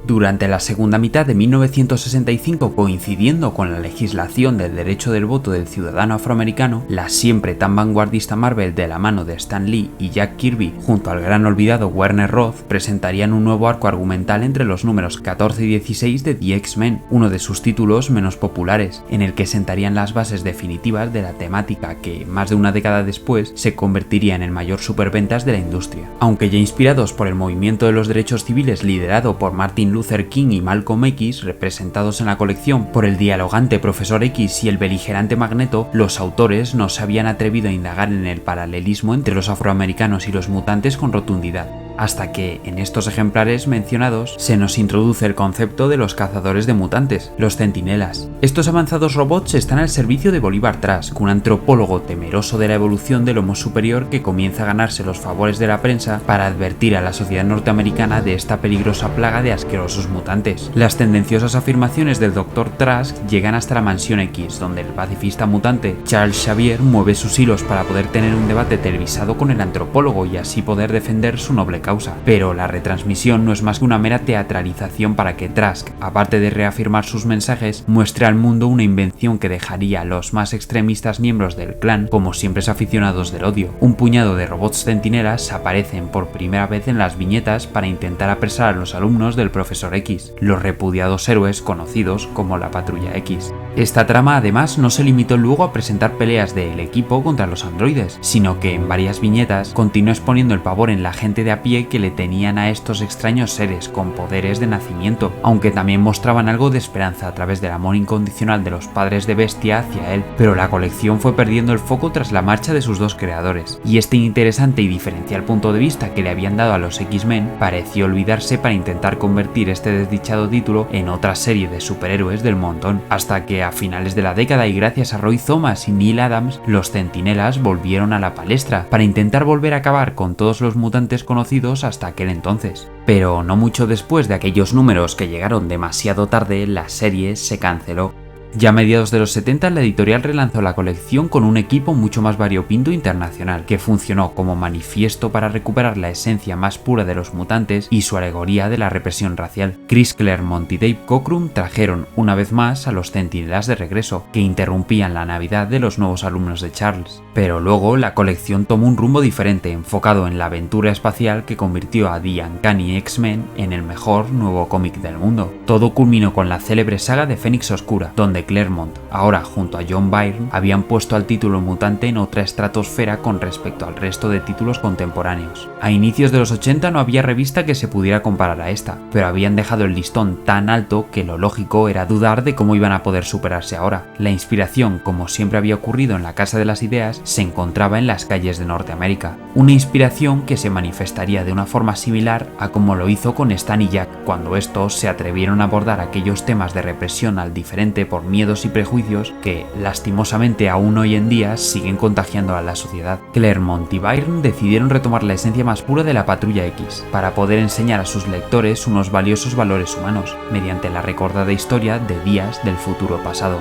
Durante la segunda mitad de 1965, coincidiendo con la legislación del derecho del voto del ciudadano afroamericano, la siempre tan vanguardista Marvel, de la mano de Stan Lee y Jack Kirby, junto al gran olvidado Werner Roth, presentarían un nuevo arco argumental entre los números 14 y 16 de The X-Men, uno de sus títulos menos populares, en el que sentarían las bases definitivas de la temática que, más de una década después, se convertiría en el mayor superventas de la industria. Aunque ya inspirados por el movimiento de los derechos civiles liderado por Martin Luther King y Malcolm X, representados en la colección por el dialogante Profesor X y el beligerante Magneto, los autores no se habían atrevido a indagar en el paralelismo entre los afroamericanos y los mutantes con rotundidad, hasta que, en estos ejemplares mencionados, se nos introduce el concepto de los cazadores de mutantes, los centinelas. Estos avanzados robots están al servicio de Bolivar Trask, un antropólogo temeroso de la evolución del Homo superior que comienza a ganarse los favores de la prensa para advertir a la sociedad norteamericana de esta peligrosa plaga de asquerosos mutantes. Las tendenciosas afirmaciones del Dr. Trask llegan hasta la Mansión X, donde el pacifista mutante Charles Xavier mueve sus hilos para poder tener un debate televisado con el antropólogo y así poder defender su noble causa. Pero la retransmisión no es más que una mera teatralización para que Trask, aparte de reafirmar sus mensajes, muestre al mundo una invención que dejaría a los más extremistas miembros del clan como siempre aficionados del odio. Un puñado de robots centinelas aparecen por primera vez en las viñetas para intentar apresar a los alumnos del Profesor X, los repudiados héroes conocidos como la Patrulla X. Esta trama además no se limitó luego a presentar peleas del equipo contra los androides, sino que en varias viñetas continuó exponiendo el pavor en la gente de a pie que le tenían a estos extraños seres con poderes de nacimiento, aunque también mostraban algo de esperanza a través del amor incondicional de los padres de Bestia hacia él. Pero la colección fue perdiendo el foco tras la marcha de sus dos creadores, y este interesante y diferencial punto de vista que le habían dado a los X-Men pareció olvidarse para intentar convertir este desdichado título en otra serie de superhéroes del montón, hasta que a finales de la década y gracias a Roy Thomas y Neil Adams, los centinelas volvieron a la palestra para intentar volver a acabar con todos los mutantes conocidos hasta aquel entonces. Pero no mucho después de aquellos números que llegaron demasiado tarde, la serie se canceló. Ya a mediados de los 70, la editorial relanzó la colección con un equipo mucho más variopinto internacional, que funcionó como manifiesto para recuperar la esencia más pura de los mutantes y su alegoría de la represión racial. Chris Claremont y Dave Cockrum trajeron una vez más a los centinelas de regreso, que interrumpían la Navidad de los nuevos alumnos de Charles. Pero luego la colección tomó un rumbo diferente, enfocado en la aventura espacial que convirtió a The Uncanny X-Men en el mejor nuevo cómic del mundo. Todo culminó con la célebre saga de Fénix Oscura, donde Claremont, ahora junto a John Byrne, habían puesto al título mutante en otra estratosfera con respecto al resto de títulos contemporáneos. A inicios de los 80 no había revista que se pudiera comparar a esta, pero habían dejado el listón tan alto que lo lógico era dudar de cómo iban a poder superarse ahora. La inspiración, como siempre había ocurrido en la Casa de las Ideas, se encontraba en las calles de Norteamérica. Una inspiración que se manifestaría de una forma similar a como lo hizo con Stan y Jack, cuando estos se atrevieron a abordar aquellos temas de represión al diferente por miedos y prejuicios que, lastimosamente aún hoy en día, siguen contagiando a la sociedad. Claremont y Byrne decidieron retomar la esencia más pura de la Patrulla X, para poder enseñar a sus lectores unos valiosos valores humanos, mediante la recordada historia de días del futuro pasado.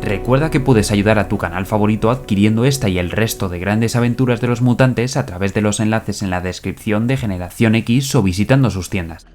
Recuerda que puedes ayudar a tu canal favorito adquiriendo esta y el resto de grandes aventuras de los mutantes a través de los enlaces en la descripción de Generación X o visitando sus tiendas.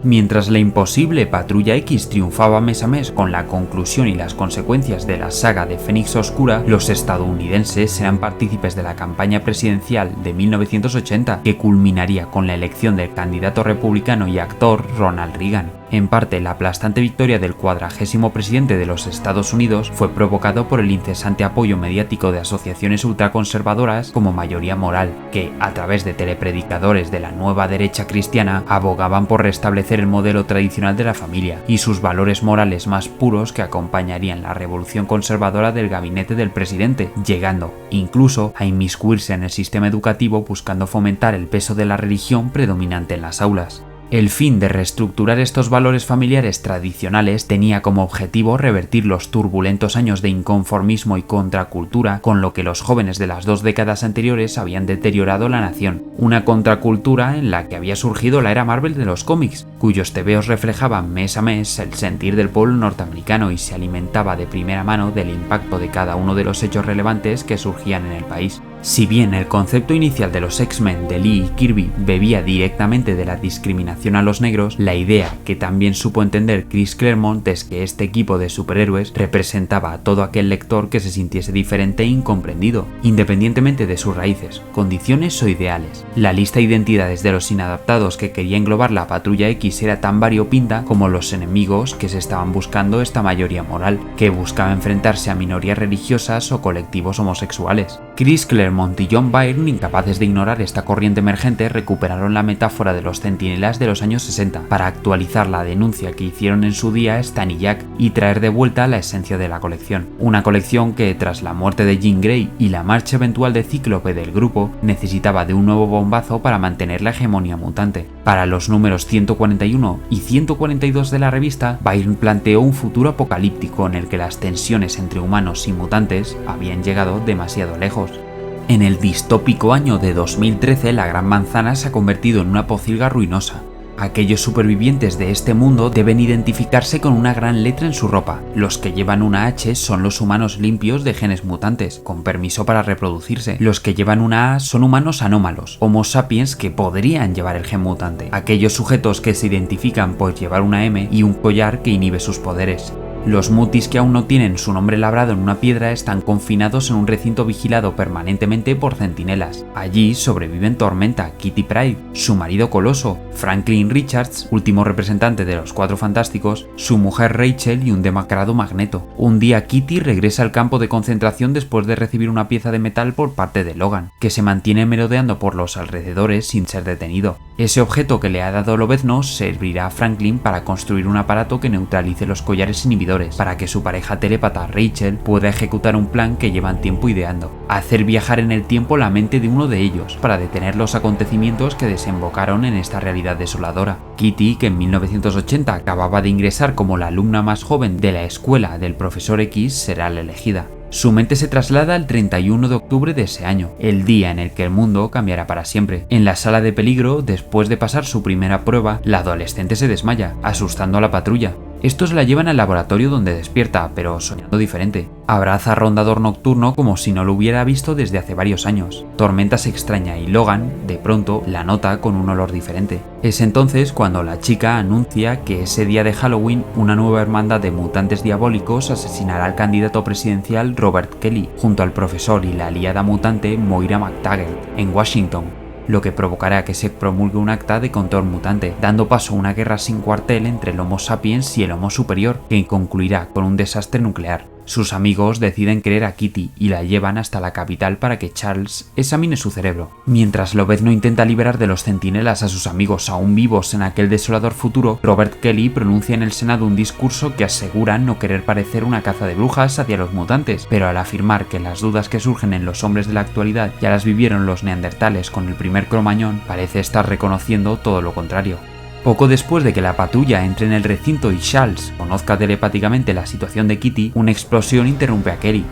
Mientras la imposible Patrulla X triunfaba mes a mes con la conclusión y las consecuencias de la saga de Fénix Oscura, los estadounidenses eran partícipes de la campaña presidencial de 1980 que culminaría con la elección del candidato republicano y actor Ronald Reagan. En parte, la aplastante victoria del 40º presidente de los Estados Unidos fue provocado por el incesante apoyo mediático de asociaciones ultraconservadoras como Mayoría Moral, que, a través de telepredicadores de la nueva derecha cristiana, abogaban por restablecer el modelo tradicional de la familia y sus valores morales más puros que acompañarían la revolución conservadora del gabinete del presidente, llegando incluso a inmiscuirse en el sistema educativo buscando fomentar el peso de la religión predominante en las aulas. El fin de reestructurar estos valores familiares tradicionales tenía como objetivo revertir los turbulentos años de inconformismo y contracultura con lo que los jóvenes de las 2 décadas anteriores habían deteriorado la nación. Una contracultura en la que había surgido la era Marvel de los cómics, cuyos tebeos reflejaban mes a mes el sentir del pueblo norteamericano y se alimentaba de primera mano del impacto de cada uno de los hechos relevantes que surgían en el país. Si bien el concepto inicial de los X-Men de Lee y Kirby bebía directamente de la discriminación a los negros, la idea que también supo entender Chris Claremont es que este equipo de superhéroes representaba a todo aquel lector que se sintiese diferente e incomprendido, independientemente de sus raíces, condiciones o ideales. La lista de identidades de los inadaptados que quería englobar la Patrulla X era tan variopinta como los enemigos que se estaban buscando esta mayoría moral, que buscaba enfrentarse a minorías religiosas o colectivos homosexuales. Chris Claremont y John Byrne, incapaces de ignorar esta corriente emergente, recuperaron la metáfora de los centinelas de los años 60 para actualizar la denuncia que hicieron en su día Stan y Jack y traer de vuelta la esencia de la colección. Una colección que, tras la muerte de Jean Grey y la marcha eventual de Cíclope del grupo, necesitaba de un nuevo bombazo para mantener la hegemonía mutante. Para los números 141 y 142 de la revista, Byrne planteó un futuro apocalíptico en el que las tensiones entre humanos y mutantes habían llegado demasiado lejos. En el distópico año de 2013, la Gran Manzana se ha convertido en una pocilga ruinosa. Aquellos supervivientes de este mundo deben identificarse con una gran letra en su ropa. Los que llevan una H son los humanos limpios de genes mutantes, con permiso para reproducirse. Los que llevan una A son humanos anómalos, Homo sapiens que podrían llevar el gen mutante. Aquellos sujetos que se identifican por llevar una M y un collar que inhibe sus poderes. Los mutis que aún no tienen su nombre labrado en una piedra están confinados en un recinto vigilado permanentemente por centinelas. Allí sobreviven Tormenta, Kitty Pryde, su marido Coloso, Franklin Richards, último representante de los Cuatro Fantásticos, su mujer Rachel y un demacrado Magneto. Un día Kitty regresa al campo de concentración después de recibir una pieza de metal por parte de Logan, que se mantiene merodeando por los alrededores sin ser detenido. Ese objeto que le ha dado Lobezno servirá a Franklin para construir un aparato que neutralice los collares inhibidores, para que su pareja telépata Rachel pueda ejecutar un plan que llevan tiempo ideando: hacer viajar en el tiempo la mente de uno de ellos para detener los acontecimientos que desembocaron en esta realidad desoladora. Kitty, que en 1980 acababa de ingresar como la alumna más joven de la escuela del Profesor X, será la elegida. Su mente se traslada al 31 de octubre de ese año, el día en el que el mundo cambiará para siempre. En la sala de peligro, después de pasar su primera prueba, la adolescente se desmaya, asustando a la patrulla. Estos la llevan al laboratorio donde despierta, pero soñando diferente. Abraza a Rondador Nocturno como si no lo hubiera visto desde hace varios años. Tormenta se extraña y Logan, de pronto, la nota con un olor diferente. Es entonces cuando la chica anuncia que ese día de Halloween una nueva hermandad de mutantes diabólicos asesinará al candidato presidencial Robert Kelly, junto al profesor y la aliada mutante Moira McTaggart, en Washington, lo que provocará que se promulgue un acta de control mutante, dando paso a una guerra sin cuartel entre el Homo sapiens y el Homo superior, que concluirá con un desastre nuclear. Sus amigos deciden creer a Kitty y la llevan hasta la capital para que Charles examine su cerebro. Mientras Lobezno intenta liberar de los centinelas a sus amigos aún vivos en aquel desolador futuro, Robert Kelly pronuncia en el Senado un discurso que asegura no querer parecer una caza de brujas hacia los mutantes, pero al afirmar que las dudas que surgen en los hombres de la actualidad ya las vivieron los neandertales con el primer Cromañón, parece estar reconociendo todo lo contrario. Poco después de que la patrulla entre en el recinto y Charles conozca telepáticamente la situación de Kitty, una explosión interrumpe a Kelly.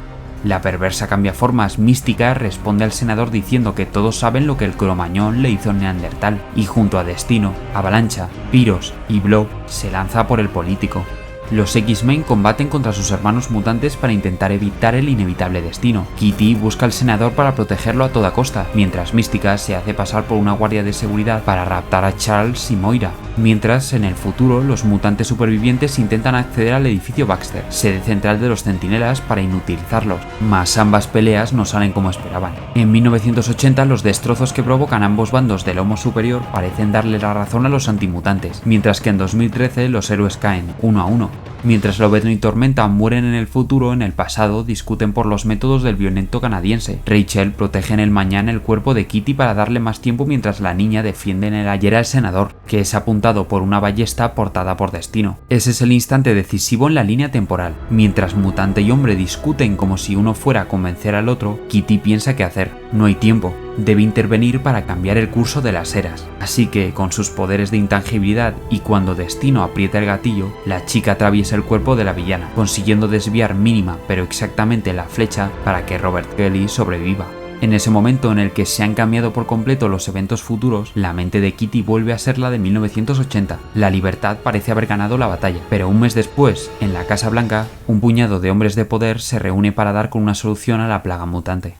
La perversa cambiaformas mística responde al senador diciendo que todos saben lo que el Cromañón le hizo en Neandertal, y junto a Destino, Avalancha, Pyros y Blob se lanza por el político. Los X-Men combaten contra sus hermanos mutantes para intentar evitar el inevitable destino. Kitty busca al senador para protegerlo a toda costa, mientras Mística se hace pasar por una guardia de seguridad para raptar a Charles y Moira. Mientras, en el futuro, los mutantes supervivientes intentan acceder al edificio Baxter, sede central de los centinelas, para inutilizarlos, mas ambas peleas no salen como esperaban. En 1980, los destrozos que provocan ambos bandos del Homo superior parecen darle la razón a los antimutantes, mientras que en 2013 los héroes caen, uno a uno. Mientras Lobezno y Tormenta mueren en el futuro, en el pasado discuten por los métodos del violento canadiense. Rachel protege en el mañana el cuerpo de Kitty para darle más tiempo, mientras la niña defiende en el ayer al senador, que es apuntado por una ballesta portada por Destino. Ese es el instante decisivo en la línea temporal. Mientras Mutante y Hombre discuten como si uno fuera a convencer al otro, Kitty piensa qué hacer. No hay tiempo. debe intervenir para cambiar el curso de las eras. Así que, con sus poderes de intangibilidad y cuando Destino aprieta el gatillo, la chica atraviesa el cuerpo de la villana, consiguiendo desviar mínima pero exactamente la flecha para que Robert Kelly sobreviva. En ese momento en el que se han cambiado por completo los eventos futuros, la mente de Kitty vuelve a ser la de 1980. La libertad parece haber ganado la batalla, pero un mes después, en la Casa Blanca, un puñado de hombres de poder se reúne para dar con una solución a la plaga mutante.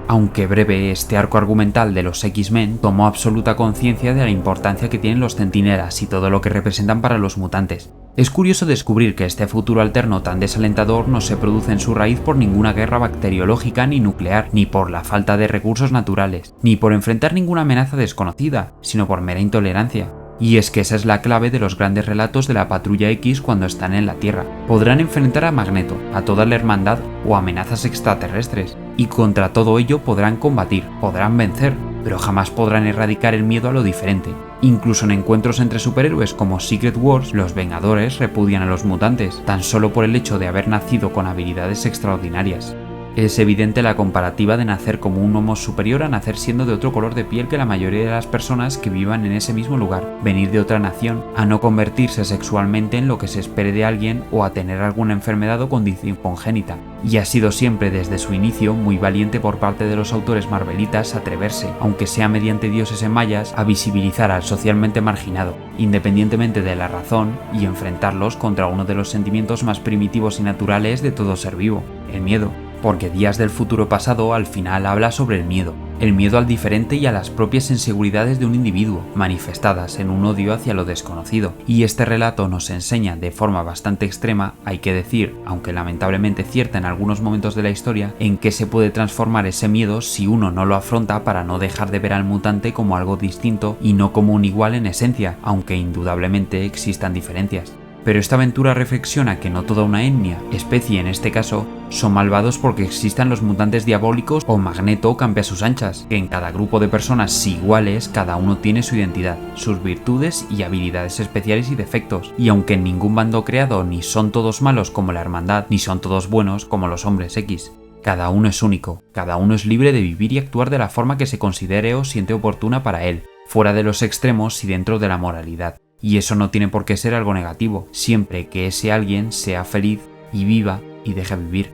Aunque breve, este arco argumental de los X-Men tomó absoluta conciencia de la importancia que tienen los centinelas y todo lo que representan para los mutantes. Es curioso descubrir que este futuro alterno tan desalentador no se produce en su raíz por ninguna guerra bacteriológica ni nuclear, ni por la falta de recursos naturales, ni por enfrentar ninguna amenaza desconocida, sino por mera intolerancia. Y es que esa es la clave de los grandes relatos de la Patrulla X cuando están en la Tierra. Podrán enfrentar a Magneto, a toda la hermandad o amenazas extraterrestres, y contra todo ello podrán combatir, podrán vencer, pero jamás podrán erradicar el miedo a lo diferente. Incluso en encuentros entre superhéroes como Secret Wars, los Vengadores repudian a los mutantes, tan solo por el hecho de haber nacido con habilidades extraordinarias. Es evidente la comparativa de nacer como un homo superior a nacer siendo de otro color de piel que la mayoría de las personas que vivan en ese mismo lugar, venir de otra nación, a no convertirse sexualmente en lo que se espere de alguien o a tener alguna enfermedad o condición congénita. Y ha sido siempre desde su inicio muy valiente por parte de los autores marvelitas atreverse, aunque sea mediante dioses en mayas, a visibilizar al socialmente marginado, independientemente de la razón, y enfrentarlos contra uno de los sentimientos más primitivos y naturales de todo ser vivo, el miedo. Porque Días del Futuro Pasado al final habla sobre el miedo al diferente y a las propias inseguridades de un individuo, manifestadas en un odio hacia lo desconocido. Y este relato nos enseña de forma bastante extrema, hay que decir, aunque lamentablemente cierta en algunos momentos de la historia, en qué se puede transformar ese miedo si uno no lo afronta para no dejar de ver al mutante como algo distinto y no como un igual en esencia, aunque indudablemente existan diferencias. Pero esta aventura reflexiona que no toda una etnia, especie en este caso, son malvados porque existan los mutantes diabólicos o Magneto campe a sus anchas, que en cada grupo de personas iguales cada uno tiene su identidad, sus virtudes y habilidades especiales y defectos, y aunque en ningún bando creado ni son todos malos como la Hermandad, ni son todos buenos como los Hombres X. Cada uno es único, cada uno es libre de vivir y actuar de la forma que se considere o siente oportuna para él, fuera de los extremos y dentro de la moralidad. Y eso no tiene por qué ser algo negativo, siempre que ese alguien sea feliz y viva y deje vivir.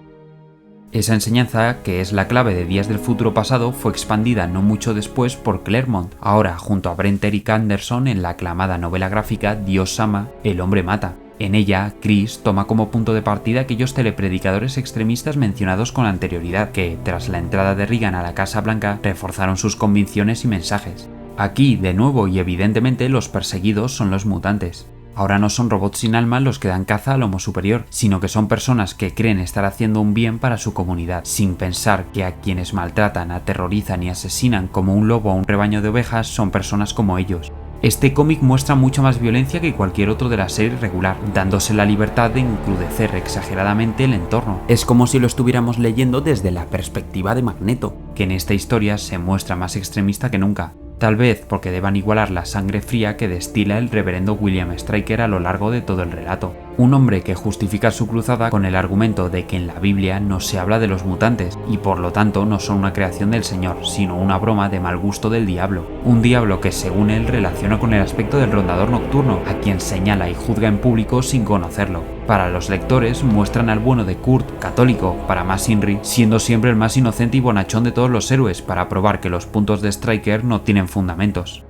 Esa enseñanza, que es la clave de Días del Futuro Pasado, fue expandida no mucho después por Claremont, ahora junto a Brent Eric Anderson en la aclamada novela gráfica Dios ama, el hombre mata. En ella, Chris toma como punto de partida aquellos telepredicadores extremistas mencionados con anterioridad, que, tras la entrada de Reagan a la Casa Blanca, reforzaron sus convicciones y mensajes. Aquí, de nuevo y evidentemente, los perseguidos son los mutantes. Ahora no son robots sin alma los que dan caza al homo superior, sino que son personas que creen estar haciendo un bien para su comunidad, sin pensar que a quienes maltratan, aterrorizan y asesinan como un lobo a un rebaño de ovejas son personas como ellos. Este cómic muestra mucha más violencia que cualquier otro de la serie regular, dándose la libertad de encrudecer exageradamente el entorno. Es como si lo estuviéramos leyendo desde la perspectiva de Magneto, que en esta historia se muestra más extremista que nunca. Tal vez porque deban igualar la sangre fría que destila el reverendo William Stryker a lo largo de todo el relato. Un hombre que justifica su cruzada con el argumento de que en la Biblia no se habla de los mutantes y por lo tanto no son una creación del Señor, sino una broma de mal gusto del diablo. Un diablo que según él relaciona con el aspecto del rondador nocturno, a quien señala y juzga en público sin conocerlo. Para los lectores muestran al bueno de Kurt, católico, para más Inri, siendo siempre el más inocente y bonachón de todos los héroes, para probar que los puntos de Stryker no tienen fundamentos.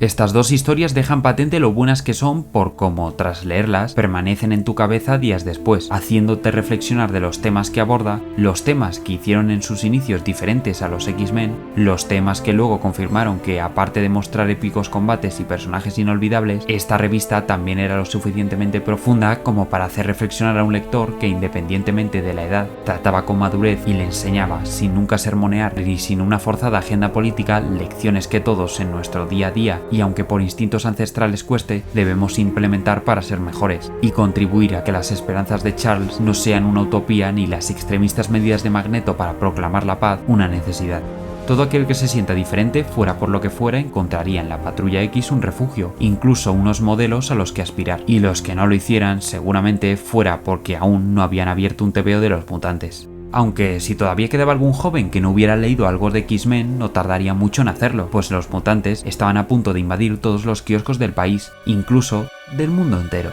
Estas dos historias dejan patente lo buenas que son por cómo, tras leerlas, permanecen en tu cabeza días después, haciéndote reflexionar de los temas que aborda, los temas que hicieron en sus inicios diferentes a los X-Men, los temas que luego confirmaron que, aparte de mostrar épicos combates y personajes inolvidables, esta revista también era lo suficientemente profunda como para hacer reflexionar a un lector que, independientemente de la edad, trataba con madurez y le enseñaba, sin nunca sermonear ni sin una forzada agenda política, lecciones que todos en nuestro día a día, y aunque por instintos ancestrales cueste, debemos implementar para ser mejores y contribuir a que las esperanzas de Charles no sean una utopía ni las extremistas medidas de Magneto para proclamar la paz una necesidad. Todo aquel que se sienta diferente, fuera por lo que fuera, encontraría en la Patrulla X un refugio, incluso unos modelos a los que aspirar, y los que no lo hicieran seguramente fuera porque aún no habían abierto un tebeo de los mutantes. aunque si todavía quedaba algún joven que no hubiera leído algo de X-Men no tardaría mucho en hacerlo, pues los mutantes estaban a punto de invadir todos los kioscos del país, incluso del mundo entero.